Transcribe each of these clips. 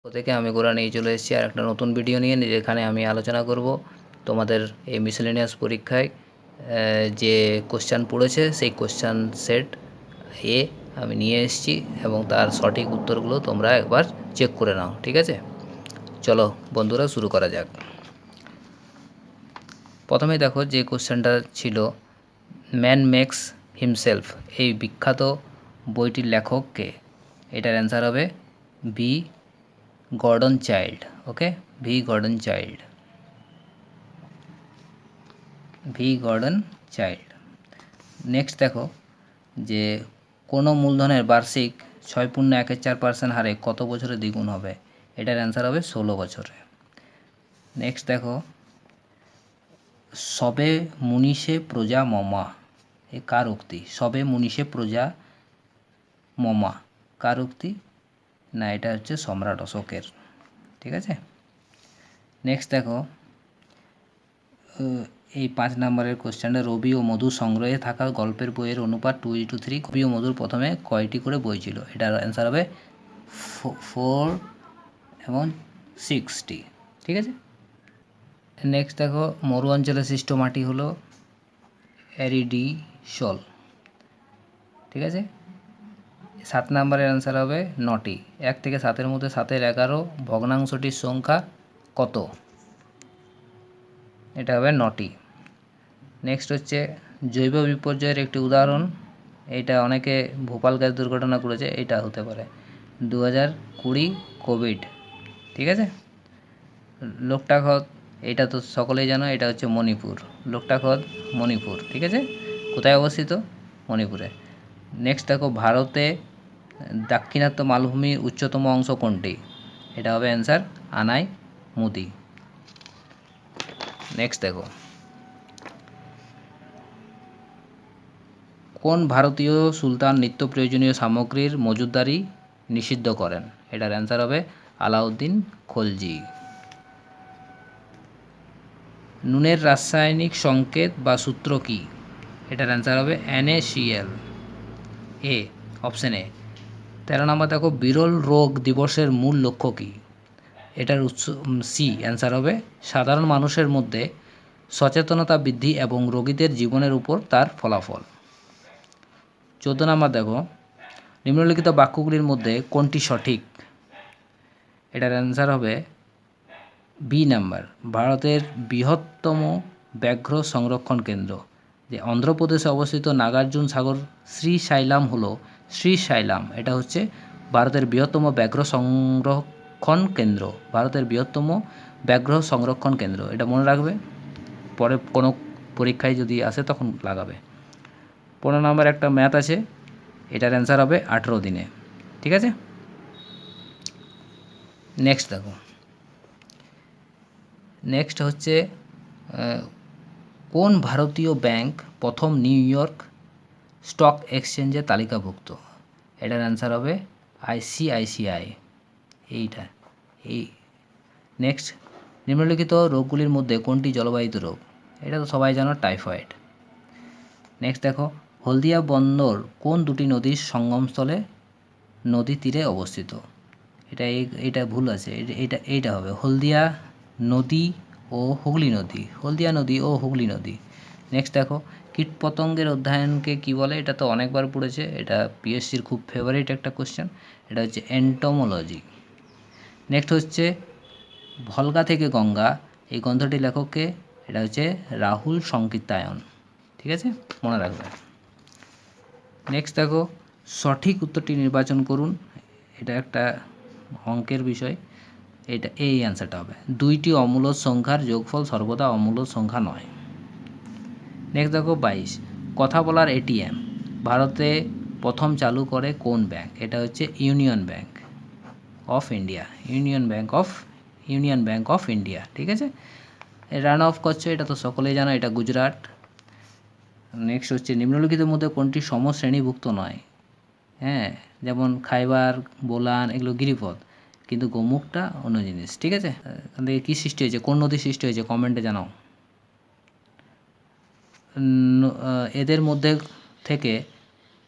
থেকে আমি গোরা নিয়ে চলে এসেছি আর একটা নতুন ভিডিও নিয়ে, যেখানে আমি আলোচনা করব তোমাদের এই মিসেলেনিয়াস পরীক্ষায় যে কোশ্চেন পড়েছে সেই কোশ্চেন সেট এ আমি নিয়ে এসেছি এবং তার সঠিক উত্তরগুলো তোমরা একবার চেক করে নাও। ঠিক আছে, চলো বন্ধুরা শুরু করা যাক। প্রথমে দেখো যে কোশ্চেনটা ছিল, ম্যান মেক্স হিমসেলফ, এই বিখ্যাত বইটির লেখক কে? এটার অ্যান্সার হবে B Gordon Childe. Okay, V Gordon Childe, V Gordon Childe. Next দেখো যে কোনো মূলধনের বার্ষিক 6.14% হারে কত বছরে দ্বিগুণ হবে? এটার অ্যান্সার হবে 16 বছরে। নেক্সট দেখো, সবে মুনিষে প্রজা মমা, এ কার উক্তি? সবে মুনিষে প্রজা মমা কার উক্তি? না, এটা হচ্ছে সম্রাট অশোকের। ঠিক আছে। নেক্সট দেখো, এই 5 নম্বরের কোশ্চেনটা, রবি ও মধু সংগ্রহে থাকা গল্পের বইয়ের অনুপাত 2:3। রবি ও মধুর প্রথমে কয়টি করে বই ছিল? এটার অ্যান্সার হবে 4 এবং 6টি। ঠিক আছে। নেক্সট দেখো, মরু অঞ্চলে সৃষ্ট মাটি হলো অ্যারিডিসল। ঠিক আছে। 7 নম্বরের অ্যান্সার হবে 9টি। 1 থেকে 7-এর মধ্যে 7-এর 11 ভগ্নাংশটির সংখ্যা কত? এটা হবে 9টি। নেক্সট হচ্ছে জৈব বিপর্যয়ের একটি উদাহরণ, এইটা অনেকে ভোপাল গ্যাস দুর্ঘটনা করেছে, এটা হতে পারে 2020 কোভিড। ঠিক আছে। লোকটাক হ্রদ, এটা তো সকলেই জানো, এটা হচ্ছে মণিপুর। লোকটাক হ্রদ মণিপুর। ঠিক আছে। কোথায় অবস্থিত? মণিপুরে। নেক্সট দেখো, ভারতে দাক্ষিণাত্য মালভূমির উচ্চতম অংশ কোনটি? এটা হবে অ্যান্সার আনাই মুদি। নেক্সট দেখো, কোন ভারতীয় সুলতান নিত্য প্রয়োজনীয় সামগ্রীর মজুতদারি নিষিদ্ধ করেন? এটার অ্যান্সার হবে আলাউদ্দিন খলজি। নুনের রাসায়নিক সংকেত বা সূত্র কি? এটার অ্যান্সার হবে NaCl, এ, অপশন এ। 13 নম্বর দেখো, বিরল রোগ দিবসের মূল লক্ষ্য কী? এটার সি, অ্যান্সার হবে সাধারণ মানুষের মধ্যে সচেতনতা বৃদ্ধি এবং রোগীদের জীবনের উপর তার ফলাফল। 14 নম্বর দেখো, নিম্নলিখিত বাক্যগুলির মধ্যে কোনটি সঠিক? এটার অ্যান্সার হবে বি নাম্বার, ভারতের বৃহত্তম ব্যাঘ্র সংরক্ষণ কেন্দ্র যে অন্ধ্রপ্রদেশে অবস্থিত নাগার্জুন সাগর শ্রীশাইলাম হলো, শ্রীশাইলাম এটা হচ্ছে ভারতের বৃহত্তম ব্যাঘ্র সংরক্ষণ কেন্দ্র, ভারতের বৃহত্তম ব্যাঘ্র সংরক্ষণ কেন্দ্র। এটা মনে রাখবে, পরে কোনো পরীক্ষায় যদি আসে তখন লাগাবে। 15 নম্বর একটা ম্যাথ আছে, এটার অ্যান্সার হবে 18 দিনে। ঠিক আছে। নেক্সট দেখো, নেক্সট হচ্ছে কোন ভারতীয় ব্যাংক প্রথম নিউ ইয়র্ক স্টক এক্সচেঞ্জে তালিকাভুক্ত? এটার অ্যান্সার হবে ICICI, এইটা এই। নেক্সট, নিম্নলিখিত রোগগুলির মধ্যে কোনটি জলবাহিত রোগ? এটা তো সবাই জানো, টাইফয়েড। নেক্সট দেখো, হলদিয়া বন্দর কোন দুটি নদীর সঙ্গমস্থলে নদী তীরে অবস্থিত? এটা ভুল আছে, এইটা হবে হলদিয়া নদী ও হুগলি নদী, হলদিয়া নদী ও হুগলি নদী। নেক্সট দেখো, কীটপতঙ্গের অধ্যয়নকে কি বলে? এটা তো অনেকবার পড়েছে, এটা পিএসসির খুব ফেভারিট একটা কোশ্চেন, এটা হচ্ছে এন্টোমোলজি। নেক্সট হচ্ছে ভলগা থেকে গঙ্গা, এই গ্রন্থটির লেখককে? এটা হচ্ছে রাহুল সংকীর্তায়ন। ঠিক আছে, মনে রাখবে। নেক্সট দেখো, সঠিক উত্তরটি নির্বাচন করুন, এটা একটা অঙ্কের বিষয়, এটা এই অ্যান্সারটা হবে 2টি অমূলদ সংখ্যার যোগফল সর্বদা অমূলদ সংখ্যা নয়। নেক্সট দেখো 22, কথা বলার ATM ভারতে প্রথম চালু করে কোন ব্যাংক? এটা হচ্ছে union bank of India, union bank of India. ঠিক আছে। রান অফ করছে, এটা তো সকলেই জানো, এটা গুজরাট। নেক্সট হচ্ছে নিম্নলিখিতের মধ্যে কোনটি সমশ্রেণীভুক্ত নয়? হ্যাঁ, যেমন খাইবার, বোলান এগুলো গিরিপথ, কিন্তু গোমুখটা অন্য জিনিস। ঠিক আছে। এখান থেকে কী সৃষ্টি হয়েছে, কোন নদী সৃষ্টি হয়েছে, কমেন্টে জানাও। এদের মধ্যে থেকে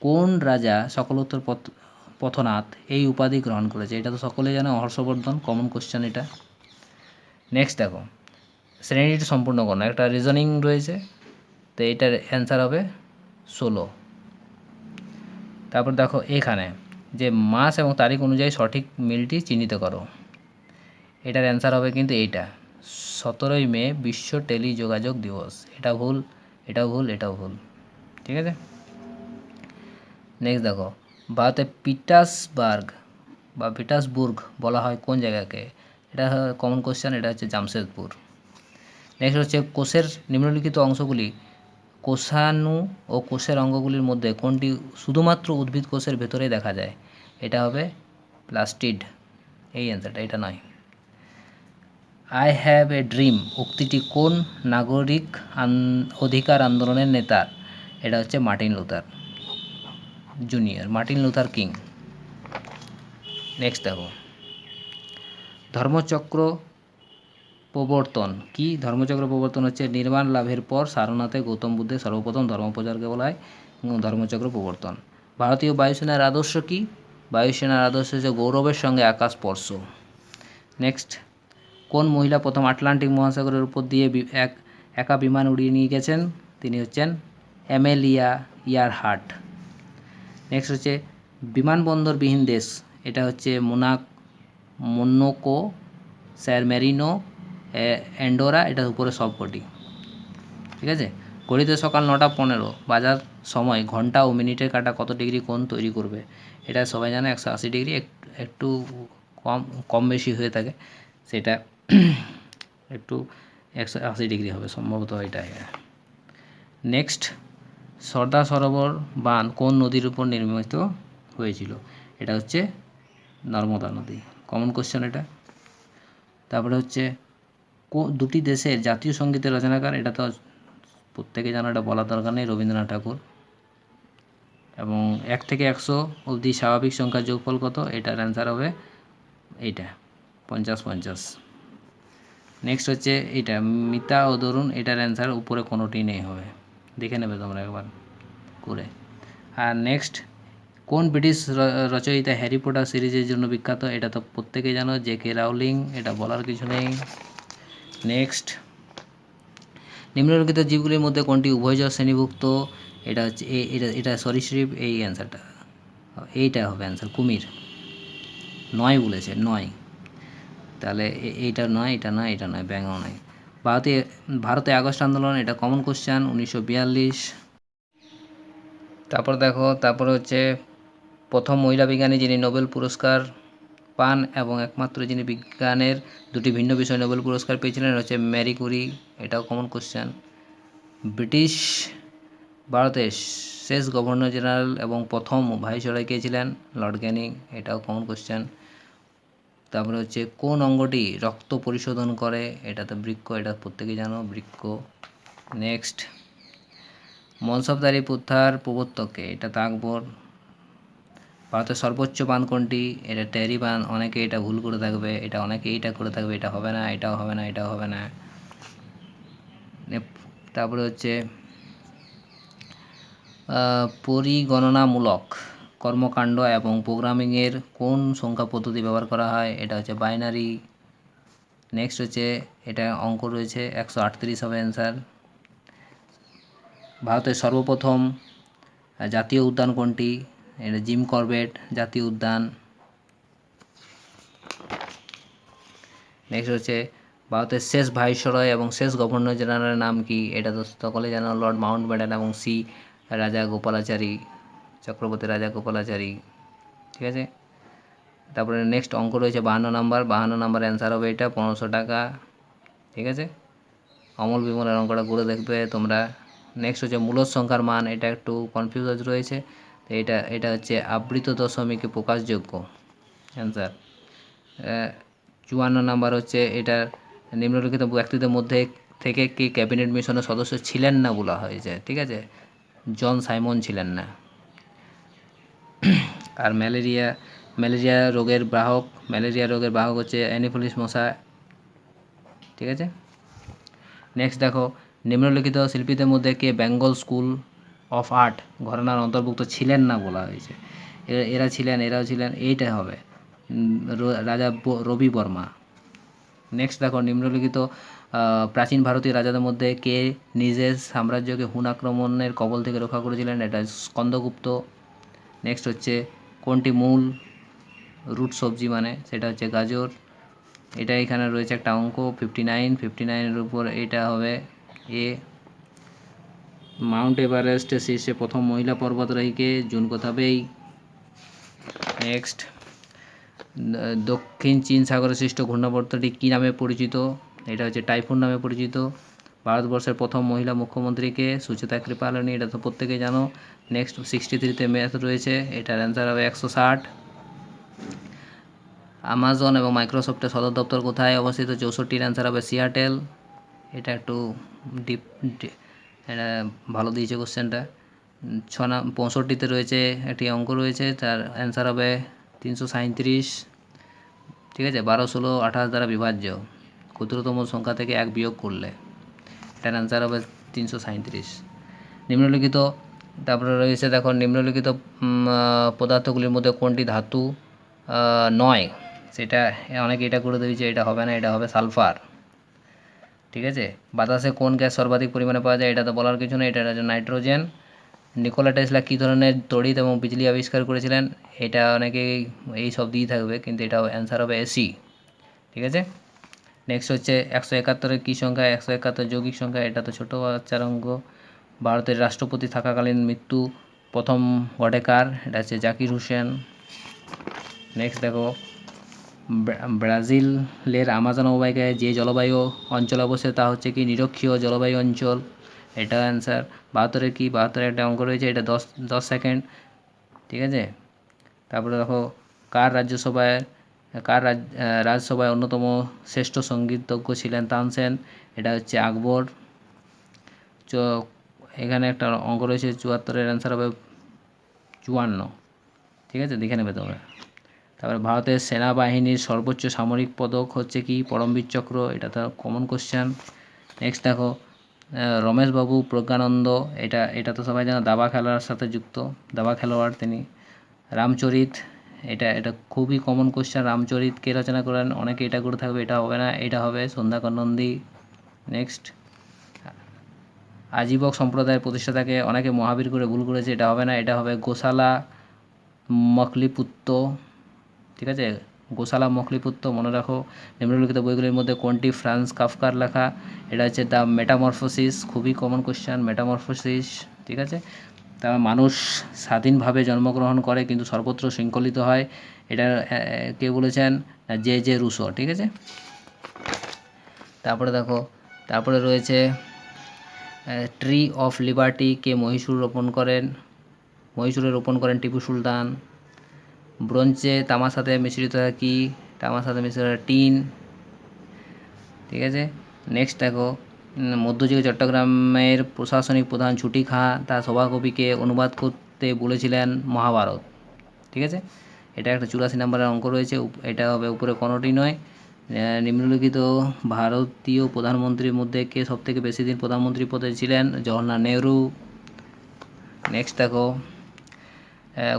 কোন রাজা সকলোত্তর পথনাথ এই উপাধি গ্রহণ করেছে? এটা তো সকলে জানে, হর্ষবর্ধন। কমন কোশ্চেন এটা। নেক্সট দেখো, শ্রেণীটি সম্পূর্ণ করো, একটা রিজনিং রয়েছে, তো এটার অ্যান্সার হবে 16। তারপর দেখো এখানে যে মাস এবং তারিখ অনুযায়ী সঠিক মিলটি চিহ্নিত করো, এটার অ্যান্সার হবে কিন্তু এইটা, 17ই মে বিশ্ব টেলিযোগাযোগ দিবস। এটা ভুল, এটাও ভুল, এটাও ভুল। ঠিক আছে। নেক্সট দেখো, ভারতে পিটার্সবুর্গ বলা হয় কোন জায়গাকে? এটা কমন কোশ্চেন, এটা হচ্ছে জামশেদপুর। নেক্সট হচ্ছে কোষের নিম্নলিখিত অংশগুলি কোষাণু ও কোষের অঙ্গগুলির মধ্যে কোনটি শুধুমাত্র উদ্ভিদ কোষের ভেতরেই দেখা যায়? এটা হবে প্লাস্টিড, এই অ্যান্সারটা, এটা নয়। আই হ্যাভ এ ড্রিম উক্তিটি কোন নাগরিক অধিকার আন্দোলনের নেতার? এটা হচ্ছে Martin Luther junior, Martin Luther king. Next দেখো, ধর্মচক্র প্রবর্তন কি? ধর্মচক্র প্রবর্তন হচ্ছে নির্বাণ লাভের পর সারনাথে গৌতম বুদ্ধের সর্বপ্রথম ধর্মপ্রচারকে বলা হয় ধর্মচক্র প্রবর্তন। ভারতীয় বায়ুসেনার আদর্শ কি? বায়ুসেনার আদর্শ হচ্ছে গৌরবের সঙ্গে আকাশ স্পর্শ। নেক্সট, কোন মহিলা প্রথম আটলান্টিক মহাসাগরের উপর দিয়ে একা বিমান উড়িয়ে নিয়ে গেছেন? তিনি হচ্ছেন অ্যামেলিয়া ইয়ারহার্ট। নেক্সট হচ্ছে বিমানবন্দরবিহীন দেশ, এটা হচ্ছে মোনাকো, স্যান মেরিনো, অ্যান্ডোরা, এটার উপরে সবকটি। ঠিক আছে। ঘড়িতে সকাল 9:15 বাজার সময় ঘন্টা ও মিনিটের কাঁটা কত ডিগ্রি কোণ তৈরি করবে? এটা সবাই জানে 180 ডিগ্রি, একটু কম বেশি হয়ে থাকে, সেটা একটু 180 ডিগ্রি হবে সম্ভবত এটা। নেক্সট, সর্দার সরোবর বাঁধ কোন নদীর উপর নির্মিত হয়েছিল? এটা হচ্ছে নর্মদা নদী, কমন কোশ্চেন এটা। তারপরে হচ্ছে দুটি দেশের জাতীয় সঙ্গীতের রচনাকার? এটা তো প্রত্যেকে জানো, এটা বলার দরকার নেই, রবীন্দ্রনাথ ঠাকুর। এবং 1 থেকে 100 অবধি স্বাভাবিক সংখ্যার যোগফল কত? এটার অ্যান্সার হবে এইটা, 50-50। নেক্সট হচ্ছে এইটা, মিতা ও দরুন, এটার অ্যান্সার উপরে কোনোটি নেই হবে, দেখে নেবে তোমরা একবার করে। আর নেক্সট, কোন ব্রিটিশ রচয়িতা হ্যারি পটার সিরিজের জন্য বিখ্যাত? এটা তো প্রত্যেকেই জানো, জে.কে রাউলিং, এটা বলার কিছু নেই। নেক্সট, নিম্নলিখিত জীবগুলির মধ্যে কোনটি উভয়চর শ্রেণীভুক্ত? এটা হচ্ছে এটা সরীসৃপ, এই অ্যান্সারটা, এইটা হবে অ্যান্সার, কুমির। 9 বলেছে, 9, তাহলে এইটা নয়, এটা নয়, এটা নয়, ব্যাঙও নয়। ভারতে আগস্ট আন্দোলন, এটা কমন কোশ্চেন, 1942। তারপর দেখো, তারপরে হচ্ছে প্রথম মহিলা বিজ্ঞানী যিনি নোবেল পুরস্কার পান এবং একমাত্র যিনি বিজ্ঞানের দুটি ভিন্ন বিষয়ে নোবেল পুরস্কার পেয়েছিলেন হচ্ছে ম্যারি কুরি, এটাও কমন কোশ্চেন। ব্রিটিশ ভারতের শেষ গভর্নর জেনারেল এবং প্রথম ভাইসরয় কে ছিলেন? লর্ড ক্যানিং, এটাও কমন কোশ্চেন। তারপরে হচ্ছে কোন অঙ্গটি রক্ত পরিশোধন করে? এটা তো বৃক্ক, এটা প্রত্যেকেই জানো, বৃক্ক। নেক্সট, মনসবদারি প্রথার প্রবর্তককে? এটা তো আকবর। ভারতের সর্বোচ্চ বাঁধ কোনটি? এটা ট্যারি বাঁধ, অনেকে এটা ভুল করে থাকবে, এটা অনেকে এইটা করে থাকবে, এটা হবে না, এটাও হবে না, এটাও হবে না। তারপরে হচ্ছে পরিগণনামূলক কর্মকাণ্ড এবং প্রোগ্রামিংয়ের কোন সংখ্যা পদ্ধতি ব্যবহার করা হয়? এটা হচ্ছে বাইনারি। নেক্সট হচ্ছে, এটা অঙ্ক রয়েছে, 138 হবে অ্যান্সার। ভারতের সর্বপ্রথম জাতীয় উদ্যান কোনটি? এটা জিম করবেট জাতীয় উদ্যান। নেক্সট হচ্ছে, ভারতের শেষ ভাইসরয় এবং শেষ গভর্নর জেনারেলের নাম কি? এটা তো সকলে জানো, লর্ড মাউন্টব্যাটেন এবং রাজা গোপালাচারী, চক্রবর্তী রাজা গোপালাচারী। ঠিক আছে। তারপরে নেক্সট অঙ্ক রয়েছে 52 নাম্বার অ্যান্সার হবে এটা, 1500 টাকা। ঠিক আছে, অমল বিমলের অঙ্কটা করে দেখবে তোমরা। নেক্সট হচ্ছে মূলদ সংখ্যার মান, এটা একটু কনফিউজ রয়েছে, তো এটা হচ্ছে আবৃত দশমিকে প্রকাশযোগ্য অ্যান্সার। 54 নাম্বার হচ্ছে, এটা নিম্নলিখিত ব্যক্তিদের মধ্যে থেকে কি ক্যাবিনেট মিশনের সদস্য ছিলেন না বলা হয়েছে? ঠিক আছে, জন সাইমন ছিলেন না। আর ম্যালেরিয়া রোগের বাহক হচ্ছে অ্যানোফিলিস মশা। ঠিক আছে। নেক্সট দেখো, নিম্নলিখিত শিল্পীদের মধ্যে কে বেঙ্গল স্কুল অফ আর্ট ঘরানার অন্তর্ভুক্ত ছিলেন না বলা হয়েছে? এরাও ছিলেন, এইটা হবে রাজা রবি বর্মা। নেক্সট দেখো, নিম্নলিখিত প্রাচীন ভারতীয় রাজাদের মধ্যে কে নিজের সাম্রাজ্যকে হুন আক্রমণের কবল থেকে রক্ষা করেছিলেন? এটা স্কন্দগুপ্ত। নেক্সট হচ্ছে, কোনটি মূল রুট সবজি মানে? সেটা হচ্ছে গাজর। এটা এখানে রয়েছে একটা অঙ্ক 59 উপর এটা হবে এ। মাউন্ট এভারেস্টের শীর্ষে প্রথম মহিলা পর্বতারোহীকে? Junko Tabei. নেক্সট, দক্ষিণ চীন সাগরে সৃষ্ট ঘূর্ণাবর্তটি কী নামে পরিচিত? এটা হচ্ছে টাইফুন নামে পরিচিত। ভারতবর্ষের প্রথম মহিলা মুখ্যমন্ত্রীকে? সুচেতা কৃপালিনী, এটা তো প্রত্যেকেই জানো। নেক্সট, 63তে ম্যাথ রয়েছে, এটার অ্যান্সার হবে 160। আমাজন এবং মাইক্রোসফটের সদর দপ্তর কোথায় অবস্থিত? 64-র অ্যান্সার হবে সিয়াটেল। এটা একটু ডিপ, এটা ভালো দিয়েছে কোশ্চেনটা। 65তে রয়েছে একটি অঙ্ক রয়েছে, তার অ্যান্সার হবে 337। ঠিক আছে, 12, 16, 28 দ্বারা বিভাজ্য ক্ষুদ্রতম সংখ্যা থেকে 1 বিয়োগ করলে এটার অ্যান্সার হবে 337। নিম্নলিখিত, তারপরে রয়েছে দেখো, নিম্নলিখিত পদার্থগুলির মধ্যে কোনটি ধাতু নয়? সেটা অনেকে এটা করে দিয়েছে, এটা হবে না, এটা হবে সালফার। ঠিক আছে, বাতাসে কোন গ্যাস সর্বাধিক পরিমাণে পাওয়া যায়? এটা তো বলার কিছু নেই, এটা হচ্ছে নাইট্রোজেন। নিকোলা টেসলা কী ধরনের তড়িৎ এবং বিজলি আবিষ্কার করেছিলেন? এটা অনেকেই এই সব দিয়ে থাকবে, কিন্তু এটা অ্যান্সার হবে এসি। ঠিক আছে, নেক্সট হচ্ছে 171-এর কী সংখ্যা? 171 যৌগিক সংখ্যা, এটা তো ছোটো বাচ্চার অঙ্ক। ভারতের রাষ্ট্রপতি থাকাকালীন মৃত্যু প্রথম ঘটে কার? এটা হচ্ছে জাকির হোসেন। নেক্সট দেখো, ব্রাজিলের আমাজন অববাহিকায় যে জলবায়ু অঞ্চল অবস্থিত তা হচ্ছে কি? নিরক্ষীয় জলবায়ু অঞ্চল, এটা অ্যান্সার। 72-এর কি? 72-এর একটা অঙ্ক রয়েছে, এটা 10 সেকেন্ড। ঠিক আছে, তারপরে দেখো, রাজসভায় অন্যতম শ্রেষ্ঠ সঙ্গীতজ্ঞ ছিলেন? তানসেন, এটা হচ্ছে আকবর। এখানে একটা অঙ্ক রয়েছে 74-এর অ্যান্সার হবে 54। ঠিক আছে, দেখে নেবে তোমরা। তারপরে ভারতের সেনাবাহিনীর সর্বোচ্চ সামরিক পদক হচ্ছে কি? পরমবীর চক্র, এটা তো কমন কোশ্চেন। নেক্সট দেখো, রমেশবাবু প্রজ্ঞানন্দ, এটা তো সবাই জানো, দাবা খেলার সাথে যুক্ত, দাবা খেলোয়াড় তিনি। রামচরিত, এটা খুবই কমন কোশ্চেন, রামচরিত কে রচনা করেন? অনেকে এটা করে থাকবে, এটা হবে না, এটা হবে সন্ধ্যাকর নন্দী। নেক্সট, আজীবক সম্প্রদায়ের প্রতিষ্ঠাতাকে অনেকে মহাবীর করে ভুল করেছে, এটা হবে না, এটা হবে গোশালা মখলিপুত্ত। ঠিক আছে, গোশালা মখলিপুত্ত মনে রাখো। নিম্নলিখিত বইগুলির মধ্যে কোনটি ফ্রান্স কাফকার লেখা? এটা হচ্ছে দ্য মেটামরফোসিস, খুবই কমন কোশ্চেন, মেটামরফোসিস। ঠিক আছে, তারপর মানুষ স্বাধীনভাবে জন্মগ্রহণ করে কিন্তু সর্বত্র শৃঙ্খলিত হয়, এটা কে বলেছেন? J Rousseau. ঠিক আছে, তারপরে দেখো, তারপরে রয়েছে ট্রি অফ লিবার্টি কে মহীশূরে রোপণ করেন টিপু সুলতান। ব্রোঞ্জে তামার সাথে মিশ্রিত হয় কি? তামার সাথে মিশ্রিত হয় টিন। ঠিক আছে, নেক্সট দেখো, মধ্যযুগে চট্টগ্রামের প্রশাসনিক প্রধান ছুটি খাঁ তার সভাকবিকে অনুবাদ করতে বলেছিলেন মহাভারত। ঠিক আছে, এটা একটা 84 নম্বরের অঙ্ক রয়েছে, এটা হবে উপরে কোনোটি নয়। নিম্নলিখিত ভারতীয় প্রধানমন্ত্রীর মধ্যে কে সবথেকে বেশি দিন প্রধানমন্ত্রী পদে ছিলেন? জওহরলাল নেহরু। নেক্সট দেখো,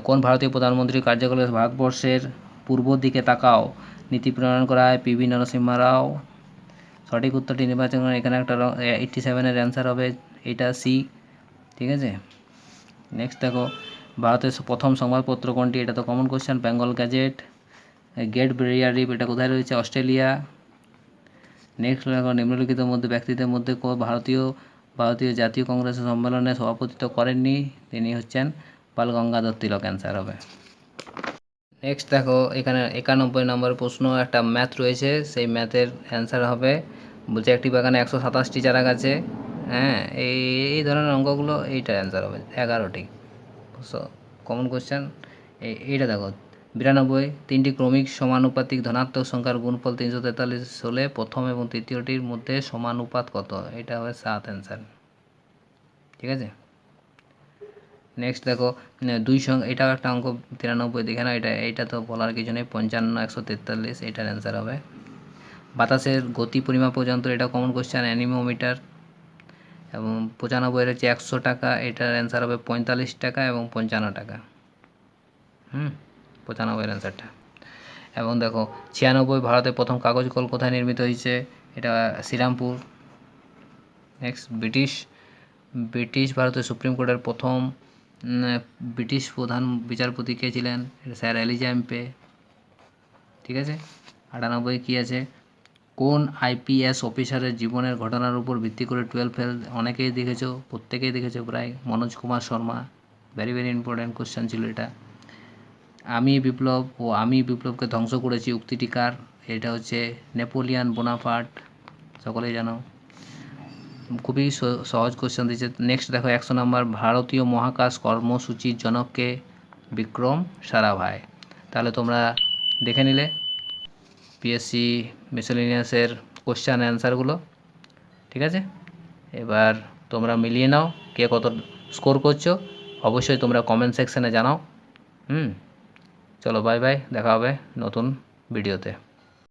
কোন ভারতীয় প্রধানমন্ত্রী কার্যকালে ভারতবর্ষের পূর্ব দিকে তাকাও নীতি প্রণয়ন করা হয়? পিভি নরসিম্হা রাও। সঠিক উত্তরটি নির্বাচন করেন, এখানে একটা 87-এর অ্যান্সার হবে এটা সি। ঠিক আছে, নেক্সট দেখো, ভারতের প্রথম সংবাদপত্র কোনটি? এটা তো common question, Bengal gazette. Great barrier reef, এটা কোথায় রয়েছে? অস্ট্রেলিয়া। নেক্সট দেখো, নিম্নলিখিত মধ্যে ব্যক্তিদের মধ্যে ভারতীয় জাতীয় কংগ্রেসের সম্মেলনে সভাপতিত্ব করেননি? তিনি হচ্ছেন বাল গঙ্গাধর তিলক, অ্যান্সার হবে। নেক্সট দেখো, এখানে 91 নম্বরের প্রশ্ন, একটা ম্যাথ রয়েছে, সেই ম্যাথের অ্যান্সার হবে, বলছে একটি বাগানে 127টি চারা গাছে, হ্যাঁ, এই ধরনের অঙ্কগুলো, এইটার অ্যান্সার হবে 11টি। Common question. এইটা দেখো, 92, 3টি ক্রমিক সমানুপাতিক ধনাত্মক সংখ্যার গুণফল 343 হলে প্রথম এবং তৃতীয়টির মধ্যে সমানুপাত কত? এটা হবে 7, অ্যান্সার। ঠিক আছে, নেক্সট দেখো, এটাও একটা অঙ্ক 93, দেখে না, এটা তো বলার কিছু নেই, 55, 143, এটার অ্যান্সার হবে। বাতাসের গতি পরিমাপক যন্ত্র, এটা কমন কোশ্চেন, অ্যানিমোমিটার। এবং 95 হচ্ছে 100 টাকা, এটার অ্যান্সার হবে 45 টাকা এবং 55 টাকা। 95 অ্যান্সারটা। এবং দেখো 96 ভারতে প্রথম কাগজ কল কোথায় নির্মিত হয়েছে? এটা শ্রীরামপুর। নেক্সট ব্রিটিশ ভারতের সুপ্রিম কোর্টের প্রথম ব্রিটিশ প্রধান বিচারপতি কে ছিলেন? এটা স্যার এলিজা এমপে। ঠিক আছে। 98 কী আছে? কোন আইপিএস অফিসারের জীবনের ঘটনার উপর ভিত্তি করে 12 ফেল? অনেকেই দেখেছো, প্রত্যেকেই দেখেছো প্রায়, Manoj Kumar Sharma. Very very important question ছিল এটা। আমি বিপ্লবকে ধ্বংস করেছি উক্তিটি কার? এটা হচ্ছে নেপোলিয়ান বোনাপার্ট, সকলেই জানো। খুবই সহজ কোশ্চেন দিয়েছে। নেক্সট দেখো 100 নম্বর, ভারতীয় মহাকাশ কর্মসূচির জনককে? বিক্রম সারাভাই। তাহলে তোমরা দেখে নিলে পিএসসি মিসেলেনিয়াসের কোশ্চেন অ্যান্সারগুলো। ঠিক আছে, এবার তোমরা মিলিয়ে নাও কে কত স্কোর করছো, অবশ্যই তোমরা কমেন্ট সেকশানে জানাও। চলো বাই বাই, দেখা হবে নতুন ভিডিওতে।